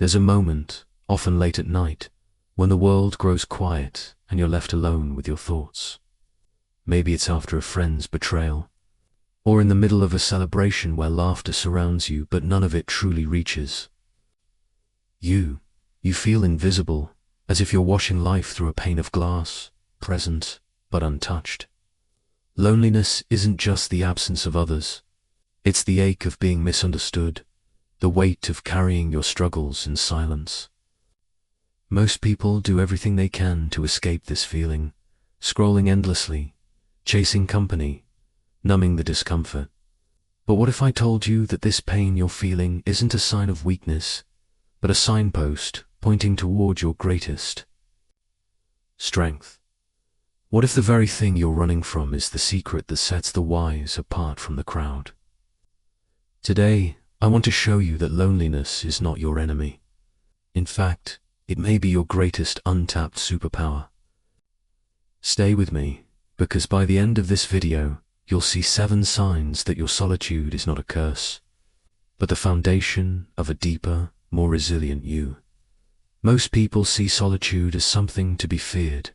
There's a moment, often late at night, when the world grows quiet and you're left alone with your thoughts. Maybe it's after a friend's betrayal, or in the middle of a celebration where laughter surrounds you but none of it truly reaches. You feel invisible, as if you're watching life through a pane of glass, present but untouched. Loneliness isn't just the absence of others. It's the ache of being misunderstood, the weight of carrying your struggles in silence. Most people do everything they can to escape this feeling, scrolling endlessly, chasing company, numbing the discomfort. But what if I told you that this pain you're feeling isn't a sign of weakness, but a signpost pointing toward your greatest strength? What if the very thing you're running from is the secret that sets the wise apart from the crowd? Today, I want to show you that loneliness is not your enemy. In fact, it may be your greatest untapped superpower. Stay with me, because by the end of this video, you'll see 7 signs that your solitude is not a curse, but the foundation of a deeper, more resilient you. Most people see solitude as something to be feared,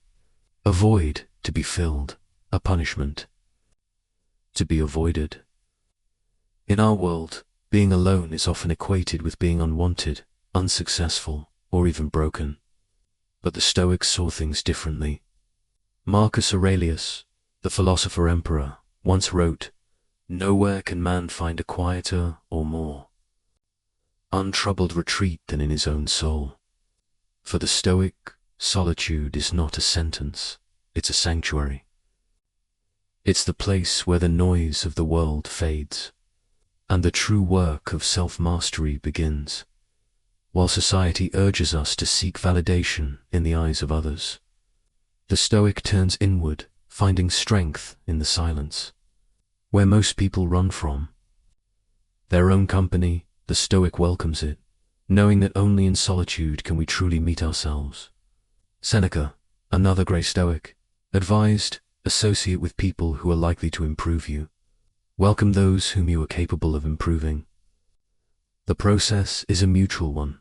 a void to be filled, a punishment to be avoided. In our world, being alone is often equated with being unwanted, unsuccessful, or even broken. But the Stoics saw things differently. Marcus Aurelius, the philosopher emperor, once wrote, "Nowhere can man find a quieter or more untroubled retreat than in his own soul." For the Stoic, solitude is not a sentence, it's a sanctuary. It's the place where the noise of the world fades, and the true work of self-mastery begins. While society urges us to seek validation in the eyes of others, the Stoic turns inward, finding strength in the silence, where most people run from their own company. The Stoic welcomes it, knowing that only in solitude can we truly meet ourselves. Seneca, another great Stoic, advised, associate with people who are likely to improve you. Welcome those whom you are capable of improving. The process is a mutual one.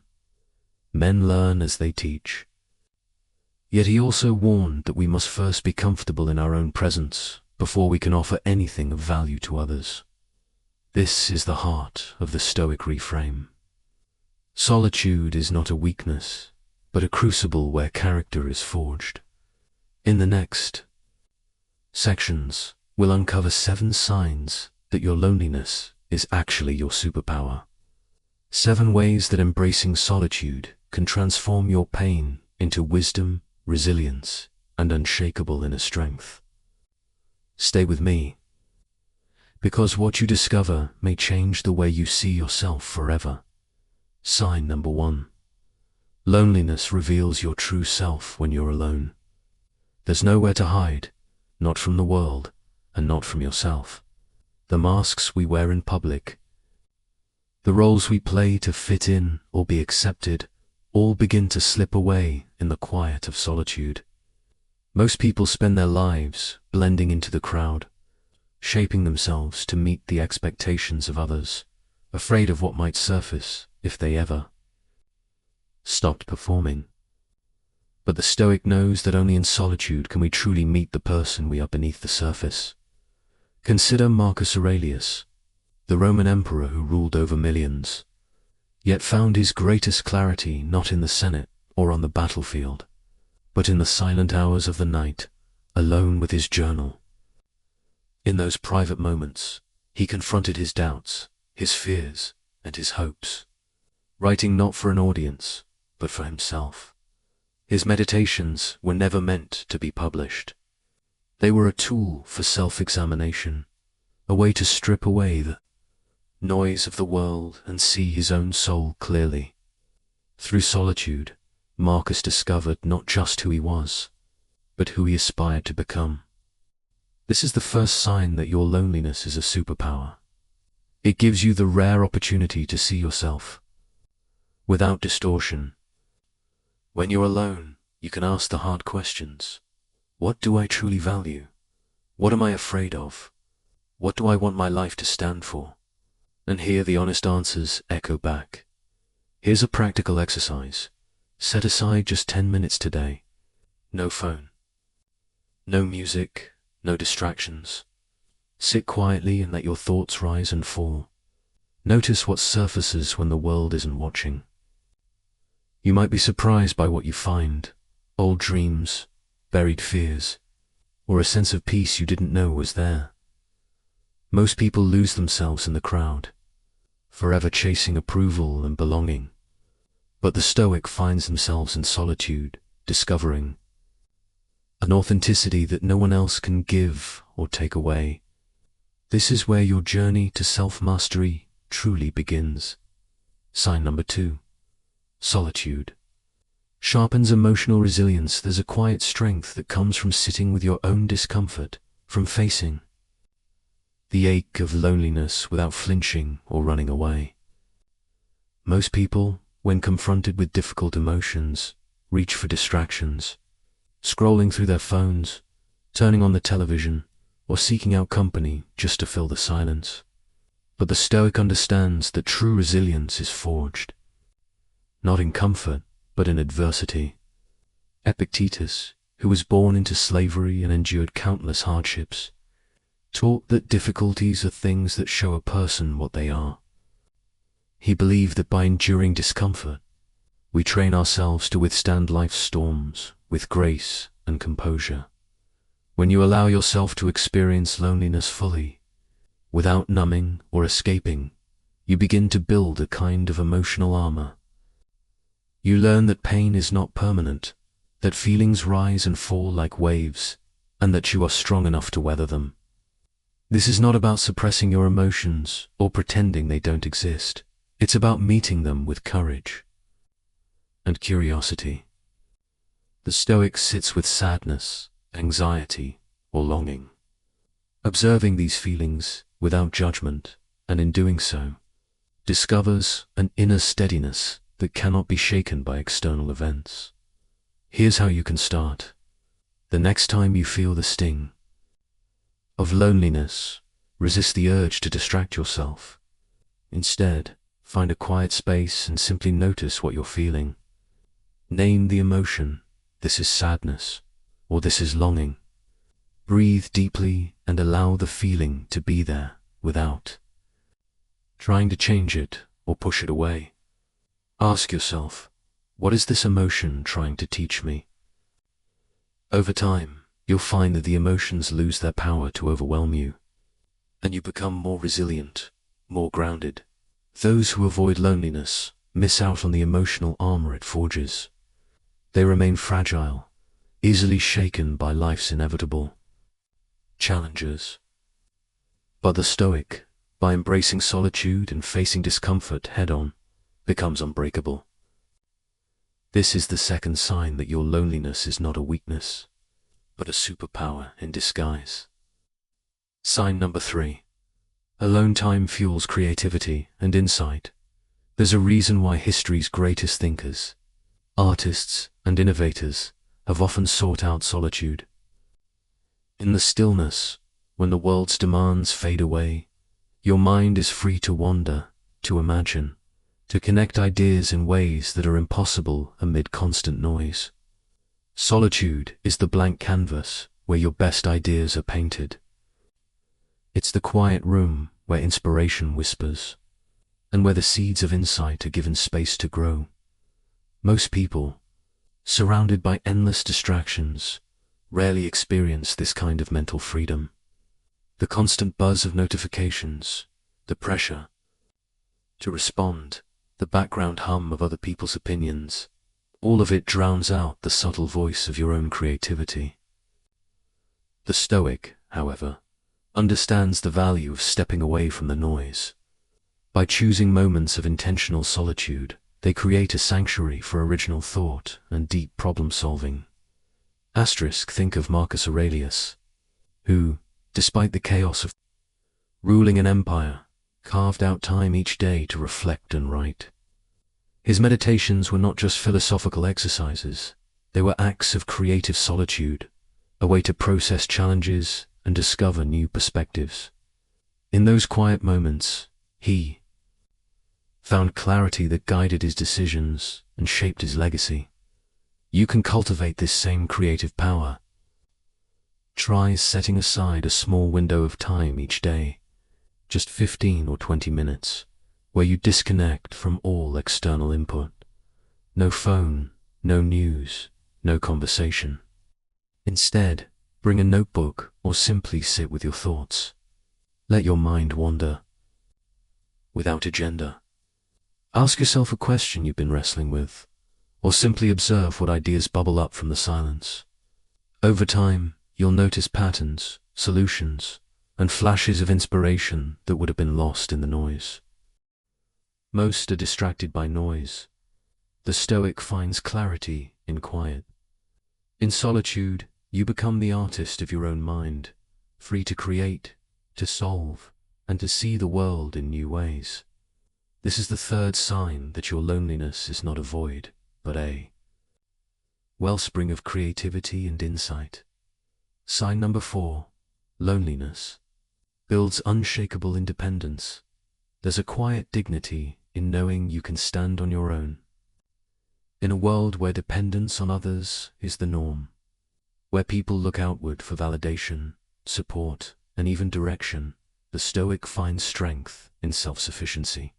Men learn as they teach. Yet he also warned that we must first be comfortable in our own presence before we can offer anything of value to others. This is the heart of the Stoic reframe. Solitude is not a weakness, but a crucible where character is forged. In the next sections, we'll uncover 7 signs that your loneliness is actually your superpower. 7 ways that embracing solitude can transform your pain into wisdom, resilience, and unshakable inner strength. Stay with me, because what you discover may change the way you see yourself forever. Sign number 1. Loneliness reveals your true self when you're alone. There's nowhere to hide, not from the world, and not from yourself. The masks we wear in public, the roles we play to fit in or be accepted, all begin to slip away in the quiet of solitude. Most people spend their lives blending into the crowd, shaping themselves to meet the expectations of others, afraid of what might surface if they ever stopped performing. But the Stoic knows that only in solitude can we truly meet the person we are beneath the surface. Consider Marcus Aurelius, the Roman emperor who ruled over millions, yet found his greatest clarity not in the Senate or on the battlefield, but in the silent hours of the night, alone with his journal. In those private moments, he confronted his doubts, his fears, and his hopes, writing not for an audience, but for himself. His meditations were never meant to be published. They were a tool for self-examination, a way to strip away the noise of the world and see his own soul clearly. Through solitude, Marcus discovered not just who he was, but who he aspired to become. This is the first sign that your loneliness is a superpower. It gives you the rare opportunity to see yourself without distortion. When you're alone, you can ask the hard questions. What do I truly value? What am I afraid of? What do I want my life to stand for? And here the honest answers echo back. Here's a practical exercise. Set aside just 10 minutes today. No phone. No music, no distractions. Sit quietly and let your thoughts rise and fall. Notice what surfaces when the world isn't watching. You might be surprised by what you find: old dreams, buried fears, or a sense of peace you didn't know was there. Most people lose themselves in the crowd, forever chasing approval and belonging. But the Stoic finds themselves in solitude, discovering an authenticity that no one else can give or take away. This is where your journey to self-mastery truly begins. Sign number 2. Solitude sharpens emotional resilience. There's a quiet strength that comes from sitting with your own discomfort, from facing the ache of loneliness without flinching or running away. Most people, when confronted with difficult emotions, reach for distractions, scrolling through their phones, turning on the television, or seeking out company just to fill the silence. But the Stoic understands that true resilience is forged not in comfort, but in adversity. Epictetus, who was born into slavery and endured countless hardships, taught that difficulties are things that show a person what they are. He believed that by enduring discomfort, we train ourselves to withstand life's storms with grace and composure. When you allow yourself to experience loneliness fully, without numbing or escaping, you begin to build a kind of emotional armor. You learn that pain is not permanent, that feelings rise and fall like waves, and that you are strong enough to weather them. This is not about suppressing your emotions or pretending they don't exist. It's about meeting them with courage and curiosity. The Stoic sits with sadness, anxiety, or longing, observing these feelings without judgment, and in doing so, discovers an inner steadiness that cannot be shaken by external events. Here's how you can start. The next time you feel the sting of loneliness, resist the urge to distract yourself. Instead, find a quiet space and simply notice what you're feeling. Name the emotion. This is sadness, or this is longing. Breathe deeply and allow the feeling to be there without trying to change it or push it away. Ask yourself, what is this emotion trying to teach me? Over time, you'll find that the emotions lose their power to overwhelm you, and you become more resilient, more grounded. Those who avoid loneliness miss out on the emotional armor it forges. They remain fragile, easily shaken by life's inevitable challenges. But the Stoic, by embracing solitude and facing discomfort head-on, becomes unbreakable. This is the second sign that your loneliness is not a weakness, but a superpower in disguise. Sign number 3. Alone time fuels creativity and insight. There's a reason why history's greatest thinkers, artists, and innovators have often sought out solitude. In the stillness, when the world's demands fade away, your mind is free to wander, to imagine, to connect ideas in ways that are impossible amid constant noise. Solitude is the blank canvas where your best ideas are painted. It's the quiet room where inspiration whispers, and where the seeds of insight are given space to grow. Most people, surrounded by endless distractions, rarely experience this kind of mental freedom. The constant buzz of notifications, the pressure to respond, the background hum of other people's opinions, all of it drowns out the subtle voice of your own creativity. The Stoic, however, understands the value of stepping away from the noise. By choosing moments of intentional solitude, they create a sanctuary for original thought and deep problem-solving. Think of Marcus Aurelius, who, despite the chaos of ruling an empire, carved out time each day to reflect and write. His meditations were not just philosophical exercises, they were acts of creative solitude, a way to process challenges and discover new perspectives. In those quiet moments, he found clarity that guided his decisions and shaped his legacy. You can cultivate this same creative power. Try setting aside a small window of time each day, just 15 or 20 minutes, where you disconnect from all external input. No phone, no news, no conversation. Instead, bring a notebook or simply sit with your thoughts. Let your mind wander. Without agenda. Ask yourself a question you've been wrestling with, or simply observe what ideas bubble up from the silence. Over time, you'll notice patterns, solutions, and flashes of inspiration that would have been lost in the noise. Most are distracted by noise. The Stoic finds clarity in quiet. In solitude, you become the artist of your own mind, free to create, to solve, and to see the world in new ways. This is the third sign that your loneliness is not a void, but a wellspring of creativity and insight. Sign number 4, loneliness, builds unshakable independence. There's a quiet dignity in knowing you can stand on your own. In a world where dependence on others is the norm, where people look outward for validation, support, and even direction, the Stoic finds strength in self-sufficiency.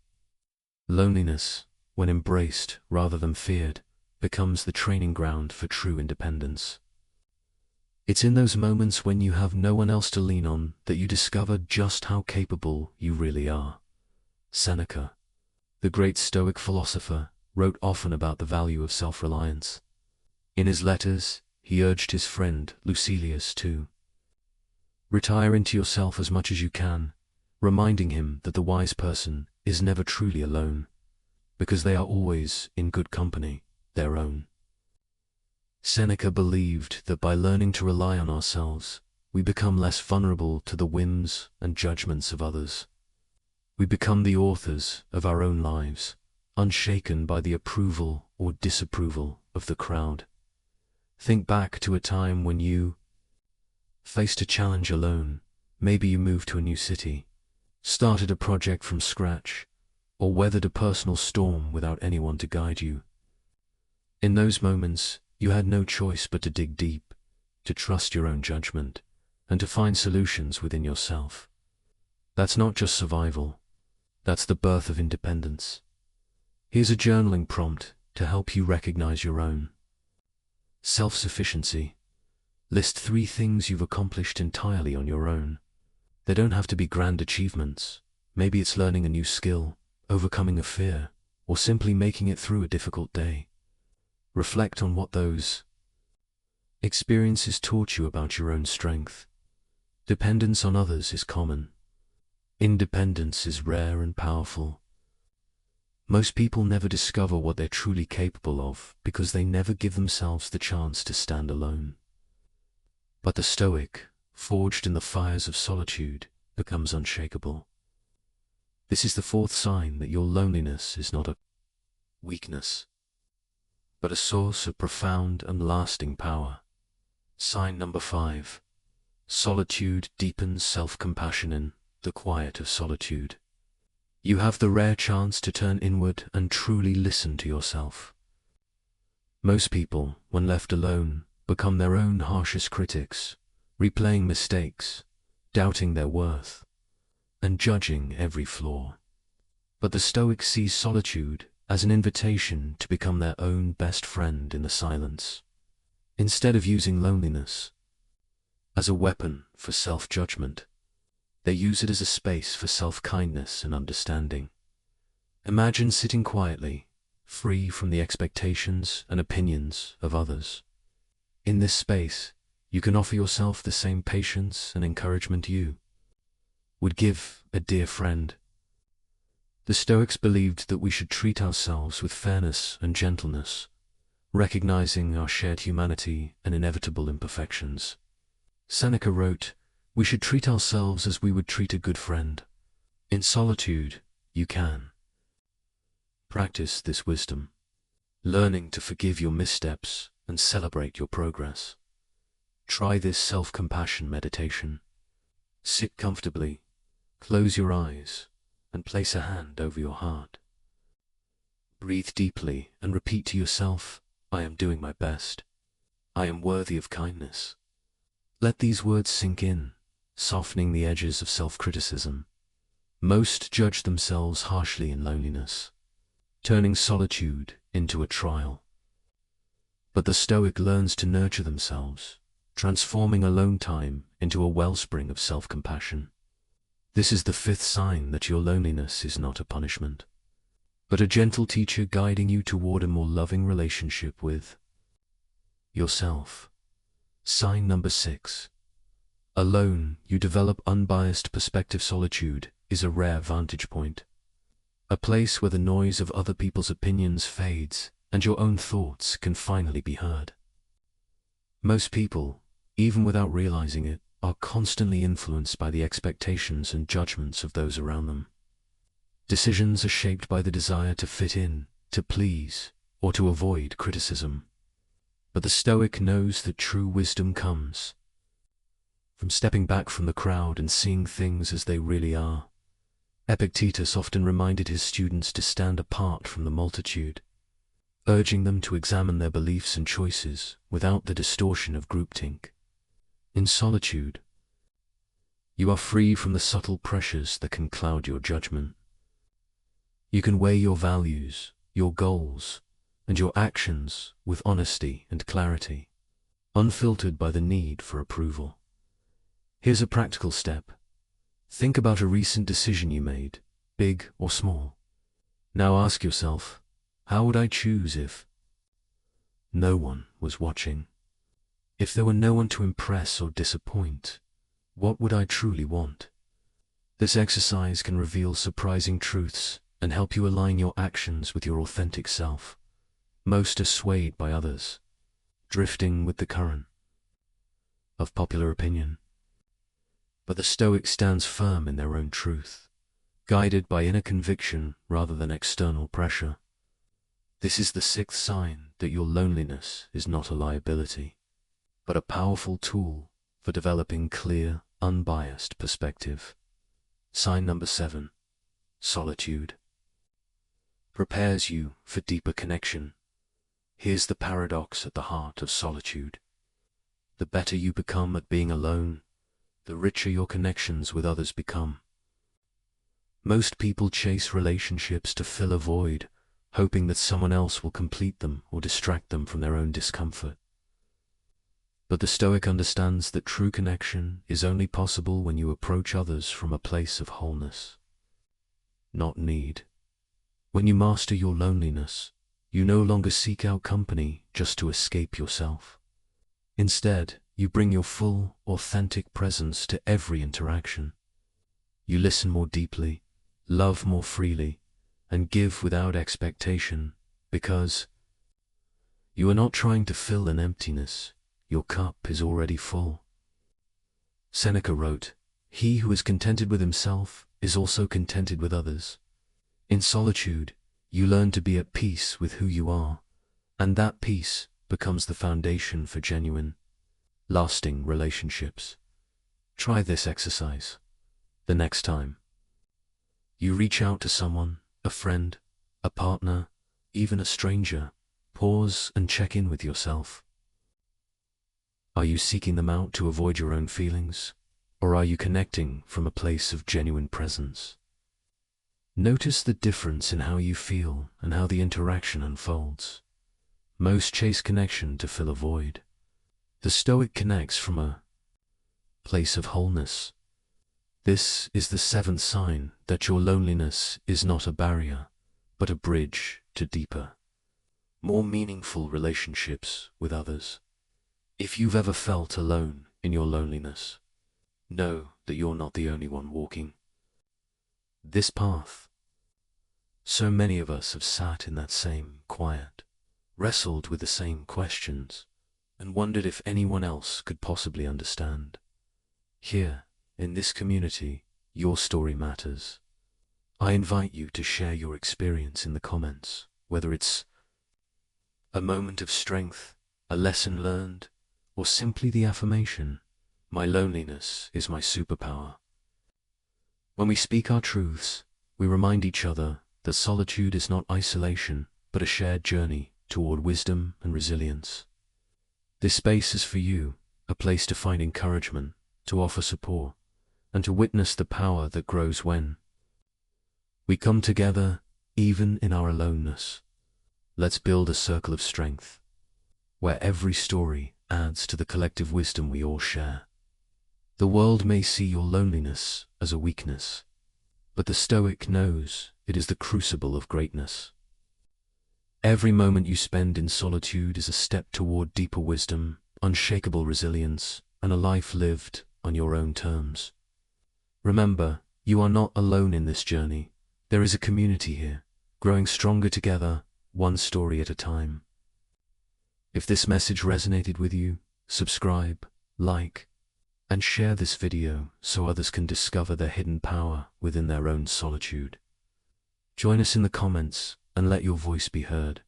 Loneliness, when embraced rather than feared, becomes the training ground for true independence. It's in those moments when you have no one else to lean on that you discover just how capable you really are. Seneca, the great Stoic philosopher, wrote often about the value of self-reliance. In his letters, he urged his friend Lucilius to retire into yourself as much as you can, reminding him that the wise person is never truly alone, because they are always in good company, their own. Seneca believed that by learning to rely on ourselves, we become less vulnerable to the whims and judgments of others. We become the authors of our own lives, unshaken by the approval or disapproval of the crowd. Think back to a time when you faced a challenge alone. Maybe you moved to a new city, started a project from scratch, or weathered a personal storm without anyone to guide you. In those moments, you had no choice but to dig deep, to trust your own judgment, and to find solutions within yourself. That's not just survival. That's the birth of independence. Here's a journaling prompt to help you recognize your own self-sufficiency. List 3 things you've accomplished entirely on your own. They don't have to be grand achievements. Maybe it's learning a new skill, overcoming a fear, or simply making it through a difficult day. Reflect on what those experiences taught you about your own strength. Dependence on others is common. Independence is rare and powerful. Most people never discover what they're truly capable of because they never give themselves the chance to stand alone. But the Stoic, forged in the fires of solitude, becomes unshakable. This is the 4th sign that your loneliness is not a weakness, but a source of profound and lasting power. Sign number 5. Solitude deepens self-compassion in the quiet of solitude. You have the rare chance to turn inward and truly listen to yourself. Most people, when left alone, become their own harshest critics, replaying mistakes, doubting their worth, and judging every flaw. But the Stoic sees solitude as an invitation to become their own best friend in the silence. Instead of using loneliness as a weapon for self-judgment, they use it as a space for self-kindness and understanding. Imagine sitting quietly, free from the expectations and opinions of others. In this space, you can offer yourself the same patience and encouragement you would give a dear friend. The Stoics believed that we should treat ourselves with fairness and gentleness, recognizing our shared humanity and inevitable imperfections. Seneca wrote, "We should treat ourselves as we would treat a good friend." In solitude, you can practice this wisdom, learning to forgive your missteps and celebrate your progress. Try this self-compassion meditation. Sit comfortably, close your eyes, and place a hand over your heart. Breathe deeply and repeat to yourself, I am doing my best. I am worthy of kindness. Let these words sink in, softening the edges of self-criticism. Most judge themselves harshly in loneliness, turning solitude into a trial. But the Stoic learns to nurture themselves, transforming alone time into a wellspring of self-compassion. This is the fifth sign that your loneliness is not a punishment, but a gentle teacher guiding you toward a more loving relationship with yourself. Sign number 6. Alone, you develop unbiased perspective. Solitude is a rare vantage point, a place where the noise of other people's opinions fades and your own thoughts can finally be heard. Most people, even without realizing it, are constantly influenced by the expectations and judgments of those around them. Decisions are shaped by the desire to fit in, to please, or to avoid criticism. But the Stoic knows that true wisdom comes from stepping back from the crowd and seeing things as they really are. Epictetus often reminded his students to stand apart from the multitude, urging them to examine their beliefs and choices without the distortion of groupthink. In solitude, you are free from the subtle pressures that can cloud your judgment. You can weigh your values, your goals, and your actions with honesty and clarity, unfiltered by the need for approval. Here's a practical step. Think about a recent decision you made, big or small. Now ask yourself, how would I choose if no one was watching? If there were no one to impress or disappoint, what would I truly want? This exercise can reveal surprising truths and help you align your actions with your authentic self. Most are swayed by others, drifting with the current of popular opinion. But the Stoic stands firm in their own truth, guided by inner conviction rather than external pressure. This is the sixth sign that your loneliness is not a liability, but a powerful tool for developing clear, unbiased perspective. Sign number 7. Solitude prepares you for deeper connection. Here's the paradox at the heart of solitude. The better you become at being alone, the richer your connections with others become. Most people chase relationships to fill a void, hoping that someone else will complete them or distract them from their own discomfort. But the Stoic understands that true connection is only possible when you approach others from a place of wholeness, not need. When you master your loneliness, you no longer seek out company just to escape yourself. Instead, you bring your full, authentic presence to every interaction. You listen more deeply, love more freely, and give without expectation, because you are not trying to fill an emptiness. Your cup is already full. Seneca wrote, "He who is contented with himself is also contented with others." In solitude, you learn to be at peace with who you are, and that peace becomes the foundation for genuine, lasting relationships. Try this exercise. The next time you reach out to someone, a friend, a partner, even a stranger, pause and check in with yourself. Are you seeking them out to avoid your own feelings, or are you connecting from a place of genuine presence? Notice the difference in how you feel and how the interaction unfolds. Most chase connection to fill a void. The Stoic connects from a place of wholeness. This is the seventh sign that your loneliness is not a barrier, but a bridge to deeper, more meaningful relationships with others. If you've ever felt alone in your loneliness, know that you're not the only one walking this path. So many of us have sat in that same quiet, wrestled with the same questions, and wondered if anyone else could possibly understand. Here, in this community, your story matters. I invite you to share your experience in the comments, whether it's a moment of strength, a lesson learned, or simply the affirmation, "My loneliness is my superpower." When we speak our truths, we remind each other that solitude is not isolation, but a shared journey toward wisdom and resilience. This space is for you, a place to find encouragement, to offer support, and to witness the power that grows when we come together, even in our aloneness. Let's build a circle of strength, where every story adds to the collective wisdom we all share. The world may see your loneliness as a weakness, but the Stoic knows it is the crucible of greatness. Every moment you spend in solitude is a step toward deeper wisdom, unshakable resilience, and a life lived on your own terms. Remember, you are not alone in this journey. There is a community here, growing stronger together, one story at a time. If this message resonated with you, subscribe, like, and share this video so others can discover their hidden power within their own solitude. Join us in the comments and let your voice be heard.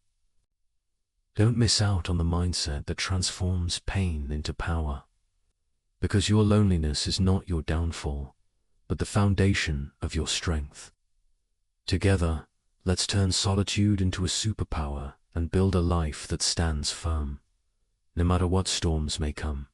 Don't miss out on the mindset that transforms pain into power, because your loneliness is not your downfall, but the foundation of your strength. Together, let's turn solitude into a superpower and build a life that stands firm, no matter what storms may come.